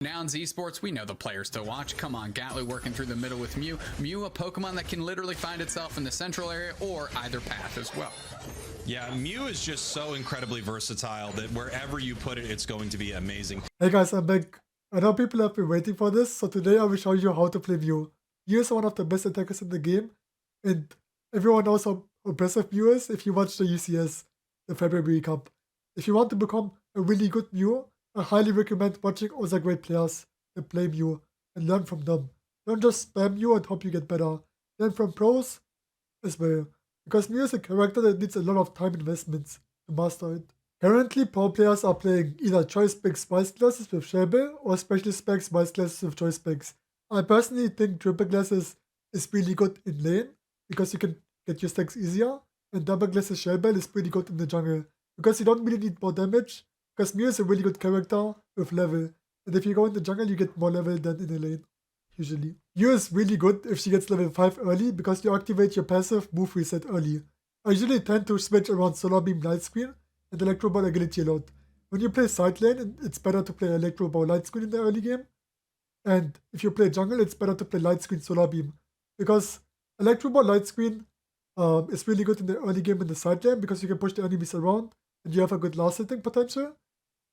Nouns Esports, we know the players to watch. Come on, Ghatlue working through the middle with Mew. Mew, a Pokemon that can literally find itself in the central area or either path as well. Yeah, Mew is just so incredibly versatile that wherever you put it, it's going to be amazing. Hey guys, I'm back. I know people have been waiting for this, so today I will show you how to play Mew. Mew is one of the best attackers in the game, and everyone knows how impressive Mew is if you watch the UCS, the February Cup. If you want to become a really good Mew, I highly recommend watching other great players that play Mew and learn from them. Don't just spam Mew and hope you get better. Learn from pros as well, because Mew is a character that needs a lot of time investments to master it. Currently, pro players are playing either choice specs vice classes with Shellbell or special specs vice classes with choice specs. I personally think triple classes is really good in lane because you can get your stacks easier, and double classes Shellbell is pretty good in the jungle because you don't really need more damage, because Mew is a really good character with level, and if you go in the jungle you get more level than in the lane, usually. Mew is really good if she gets level 5 early because you activate your passive move reset early. I usually tend to switch around Solar Beam Light Screen and Electro Ball Agility a lot. When you play side lane, it's better to play Electro Ball Light Screen in the early game, and if you play jungle, it's better to play Light Screen Solar Beam, because Electro Ball Light Screen is really good in the early game in the side lane because you can push the enemies around and you have a good last hitting potential,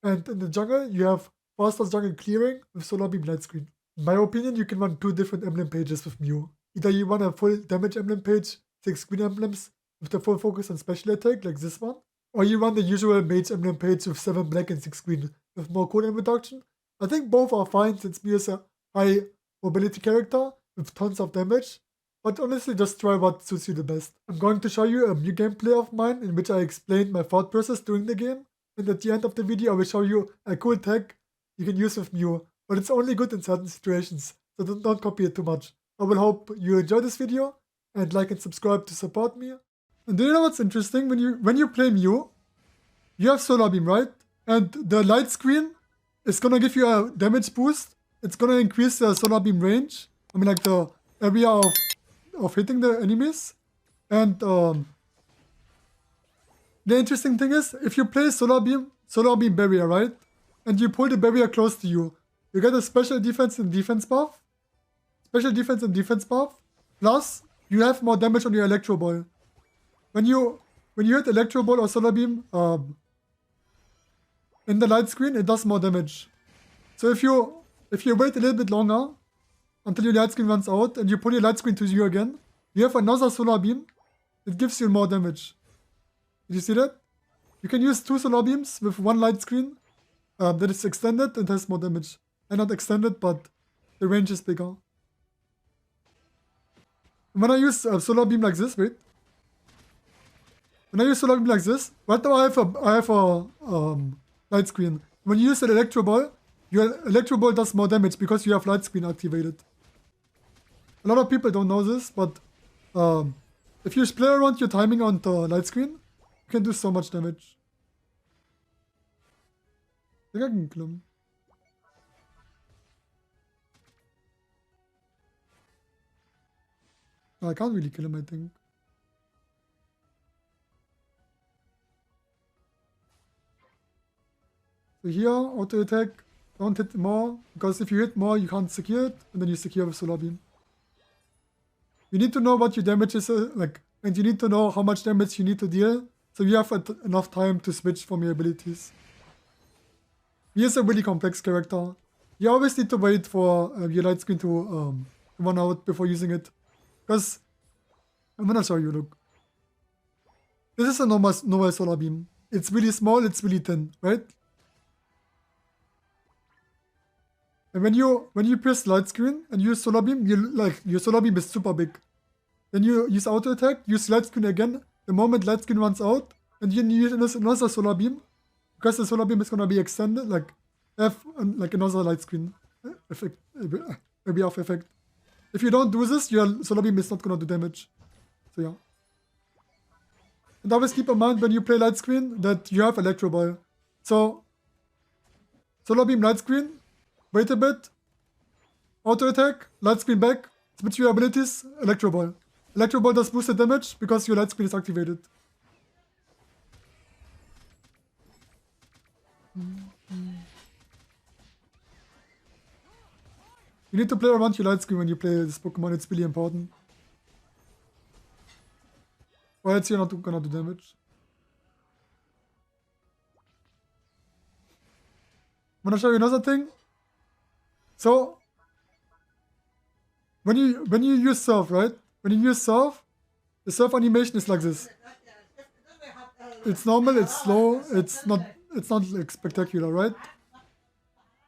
and in the jungle you have faster jungle clearing with Solar Beam Light Screen. In my opinion, you can run 2 different emblem pages with Mew. Either you run a full damage emblem page, 6 green emblems with the full focus on special attack like this one, or you run the usual mage emblem page with 7 black and 6 green with more cooldown reduction. I think both are fine since Mew is a high mobility character with tons of damage, but honestly just try what suits you the best. I'm going to show you a Mew gameplay of mine in which I explained my thought process during the game, and at the end of the video I will show you a cool tech you can use with Mew, but it's only good in certain situations, so don't copy it too much. I will hope you enjoy this video and like and subscribe to support me. And do you know what's interesting? When you play Mew, you have Solar Beam, right? And the light screen is gonna give you a damage boost. It's gonna increase the Solar Beam range. I mean, like the area of hitting the enemies. And the interesting thing is, if you play Solar Beam barrier, right? And you pull the barrier close to you, you get a special defense and defense buff. Special defense and defense buff. Plus, you have more damage on your Electro Ball. When you hit Electro Ball or Solar Beam in the light screen, it does more damage. So if you wait a little bit longer until your light screen runs out and you pull your light screen to you again, you have another Solar Beam. It gives you more damage. Did you see that? You can use 2 Solar Beams with 1 light screen that is extended and has more damage. And not extended, but the range is bigger. And when I use Solar Beam like this, wait. When I use Solar Beam like this, right now I have a light screen. When you use an Electro Ball, your Electro Ball does more damage because you have light screen activated. A lot of people don't know this, but if you play around your timing on the light screen, you can do so much damage. I think I can kill him. I can't really kill him, I think. So here, auto attack, don't hit more, because if you hit more, you can't secure it, and then you secure with Solar Beam. You need to know what your damage is, and you need to know how much damage you need to deal, so you have enough time to switch from your abilities. He is a really complex character. You always need to wait for your light screen to run out before using it. Because, I'm gonna show you, look. This is a normal Solar Beam. It's really small, it's really thin, right? And when you press light screen and use Solar Beam, your Solar Beam is super big. Then you use auto attack, use light screen again. The moment light screen runs out, and you use another Solar Beam, because the Solar Beam is gonna be extended, have another light screen effect, maybe off effect. If you don't do this, your Solar Beam is not gonna do damage. So yeah. And always keep in mind when you play light screen that you have Electro Ball. So Solar Beam light screen, wait a bit, auto attack, light screen back, switch your abilities, Electro Ball. Electro Ball does boosted damage because your light screen is activated. You need to play around your light screen when you play this Pokemon. It's really important. Or else you're not gonna do damage. I'm gonna show you another thing. So when you use surf, right? When you use surf, the surf animation is like this. It's normal, it's slow, it's not like spectacular, right?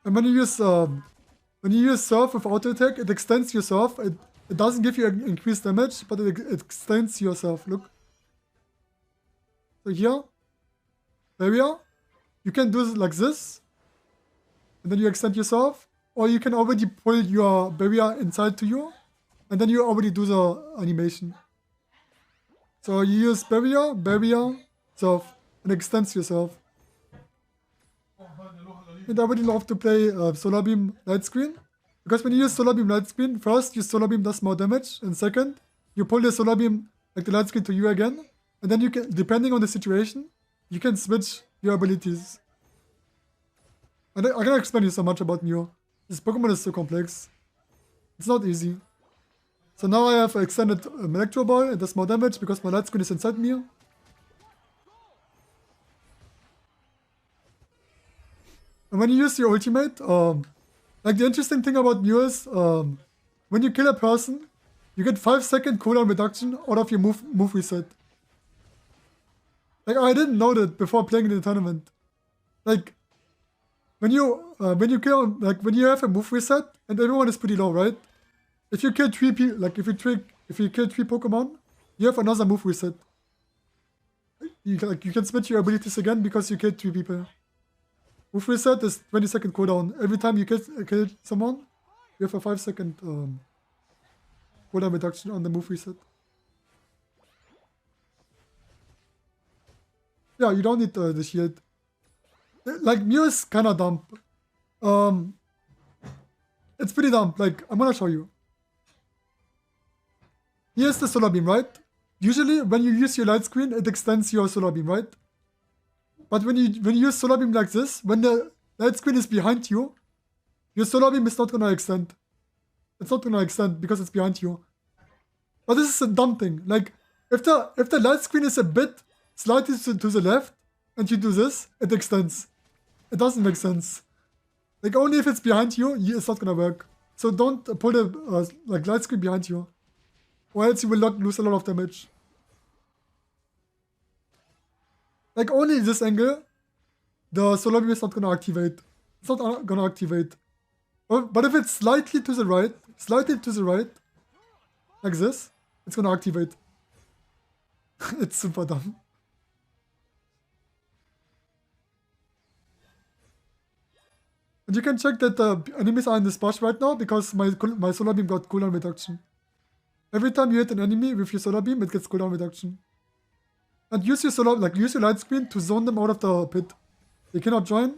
And when you use surf with auto attack, it extends your surf. It doesn't give you increased damage, but it extends your surf. Look. So here, barrier, you can do it like this, and then you extend your surf, or you can already pull your barrier inside to you, and then you already do the animation. So you use barrier, surf, and extends your surf. And I really love to play Solar Beam Light Screen, because when you use Solar Beam Light Screen, first your Solar Beam does more damage, and second, you pull the Solar Beam, like the Light Screen, to you again, and then you can, depending on the situation, you can switch your abilities. And I cannot explain you so much about Mew. This Pokemon is so complex. It's not easy. So now I have extended Electro Ball, it does more damage because my Light Screen is inside me. And when you use your ultimate, like the interesting thing about Mew is, when you kill a person, you get 5-second cooldown reduction out of your move reset. Like I didn't know that before playing in the tournament. Like when you kill, like when you have a move reset and everyone is pretty low, right? If you kill three people, like if you kill 3 Pokemon, you have another move reset. You can switch your abilities again because you killed 3 people. Move reset is 20-second cooldown. Every time you kill someone, you have a 5-second cooldown reduction on the move reset. Yeah, you don't need the shield. Like, Mew is kinda dumb. It's pretty dumb. Like, I'm gonna show you. Here's the Solar Beam, right? Usually, when you use your light screen, it extends your Solar Beam, right? But when you use Solar Beam like this, when the light screen is behind you, your Solar Beam is not gonna extend. It's not gonna extend because it's behind you. But this is a dumb thing. Like, if the light screen is a bit slightly to the left, and you do this, it extends. It doesn't make sense. Like, only if it's behind you, it's not gonna work. So don't put a like light screen behind you, or else you will not lose a lot of damage. Like, only in this angle, the Solar Beam is not gonna activate. It's not gonna activate. But if it's slightly to the right, like this, it's gonna activate. It's super dumb. And you can check that the enemies are in this bush right now because my Solar Beam got cooldown reduction. Every time you hit an enemy with your Solar Beam, it gets cooldown reduction. And use your light screen to zone them out of the pit. They cannot join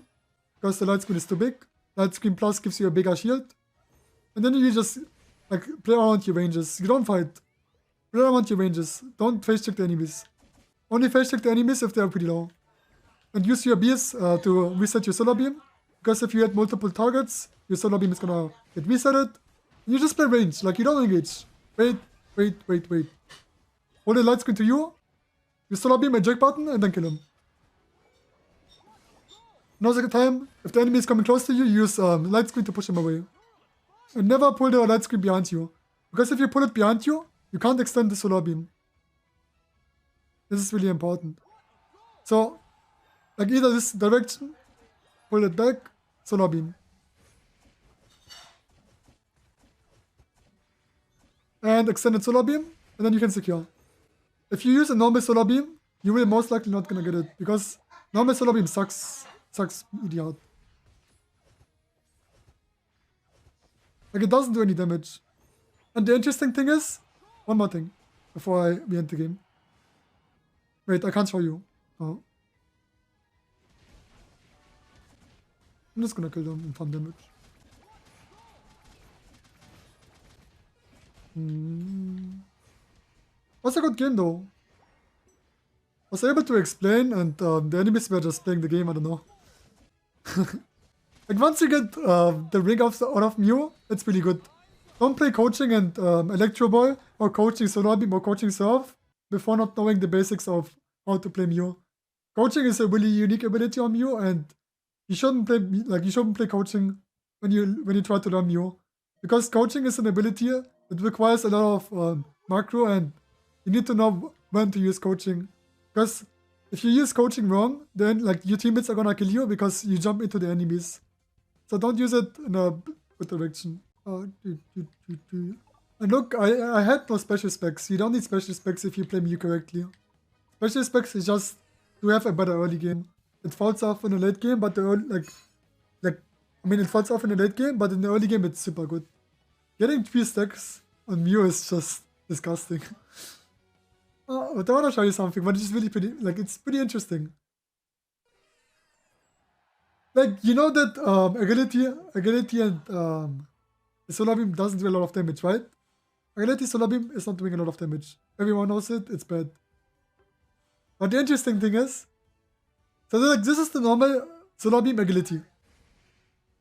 because the light screen is too big. Light screen plus gives you a bigger shield. And then you just like play around your ranges. You don't fight. Play around your ranges. Don't face check the enemies. Only face check the enemies if they are pretty low. And use your beers to reset your Solar Beam. Because if you hit multiple targets, your Solar Beam is gonna get resetted. And you just play range, like you don't engage. Wait. Hold the light screen to you. You Solar Beam, eject button, and then kill him. Another time, if the enemy is coming close to you, use light screen to push him away. And never pull the light screen behind you. Because if you pull it behind you, you can't extend the Solar Beam. This is really important. So, like either this direction, pull it back, Solar Beam. And extended Solar Beam, and then you can secure. If you use a normal Solar Beam, you will most likely not gonna get it, because normal Solar Beam sucks really hard. Like, it doesn't do any damage. And the interesting thing is, one more thing, before we end the game. Wait, I can't show you. Oh. I'm just gonna kill them and farm damage. Was a good game though. Was able to explain, and the enemies were just playing the game, I don't know. Like once you get the ring out of Mew, it's really good. Don't play coaching and Electro Ball or coaching Solar Beam or coaching Surf before not knowing the basics of how to play Mew. Coaching is a really unique ability on Mew, and you shouldn't play coaching when you try to learn Mew, because coaching is an ability that requires a lot of macro, and you need to know when to use coaching. Because if you use coaching wrong, then like your teammates are gonna kill you because you jump into the enemies. So don't use it in a good direction. And look, I had no special specs. You don't need special specs if you play Mew correctly. Special specs is just to have a better early game. It falls off in the late game, but it falls off in the late game, but in the early game it's super good. Getting 3 stacks on Mew is just disgusting. But I want to show you something, but it's just really it's pretty interesting. Like, you know that Agility and the Solar Beam doesn't do a lot of damage, right? Agility Solar Beam is not doing a lot of damage. Everyone knows it, it's bad. But the interesting thing is, so like this is the normal Solar Beam Agility.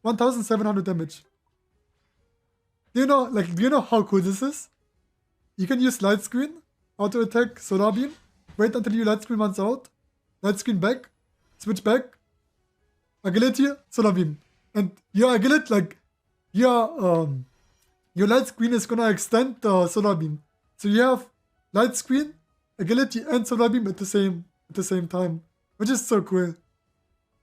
1700 damage. Do you know how cool this is? You can use Light Screen, auto attack Solar Beam, wait until your Light Screen runs out, Light Screen back, switch back, Agility, Solar Beam. And your Agility, your Light Screen is gonna extend the Solar Beam. So you have Light Screen, Agility, and Solar Beam at the same time, which is so cool.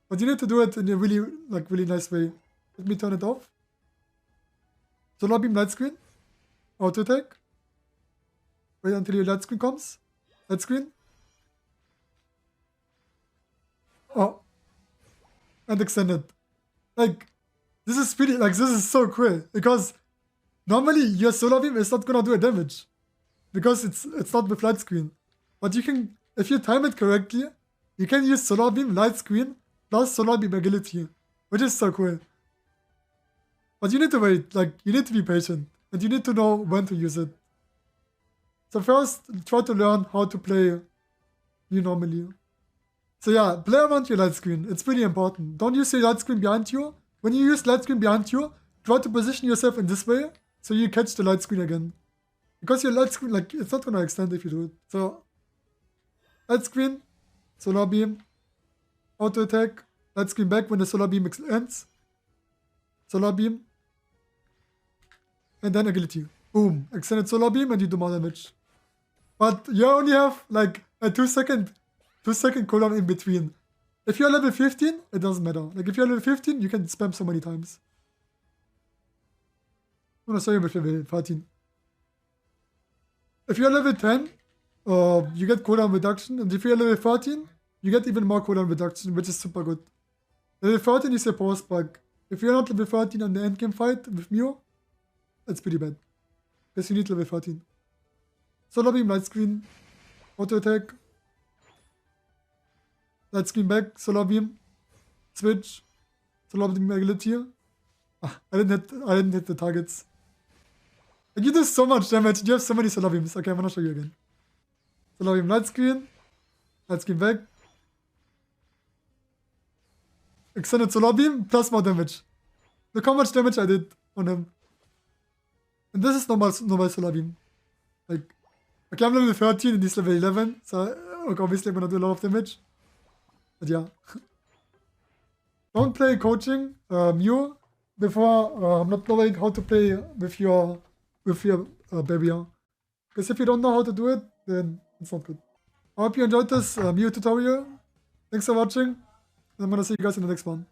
But you need to do it in a really nice way. Let me turn it off. Solar Beam, Light Screen, auto attack. Wait until your Light Screen comes. Light Screen. Oh. And extend it. This is so cool, because normally your Solar Beam is not gonna do a damage, because it's not with Light Screen. But you can, if you time it correctly, you can use Solar Beam, Light Screen, plus Solar Beam Agility, which is so cool. But you need to wait, you need to be patient, and you need to know when to use it. So first, try to learn how to play Mew normally. So yeah, play around your Light Screen, it's pretty important. Don't use your Light Screen behind you. When you use Light Screen behind you, try to position yourself in this way, so you catch the Light Screen again. Because your Light Screen, it's not gonna extend if you do it. So, Light Screen, Solar Beam, auto attack, Light Screen back when the Solar Beam ends, Solar Beam, and then Agility. Boom, extended Solar Beam and you do more damage. But you only have a 2 second cooldown in between. If you're level 15, it doesn't matter. If you're level 15, you can spam so many times. I'm gonna show you with level 13. If you're level 10, you get cooldown reduction, and if you're level 13, you get even more cooldown reduction, which is super good. Level 13 is a post bug. If you're not level 13 on the endgame fight with Mew, that's pretty bad. Because you need level 13. Solar Beam, Light Screen, auto attack, Light Screen back, Solar Beam, switch, Solar Beam Agility. I didn't hit the targets. You do so much damage, you have so many Solar Beams. Okay, I'm gonna show you again. Solar Beam, Light Screen back, extended Solar Beam, plus more damage. Look how much damage I did on him. And this is normal Solar Beam. Okay, I'm level 13 and he's level 11, so obviously I'm gonna do a lot of damage. But yeah. Don't play coaching Mew before not knowing how to play with your barrier. Because if you don't know how to do it, then it's not good. I hope you enjoyed this Mew tutorial. Thanks for watching. I'm gonna see you guys in the next one.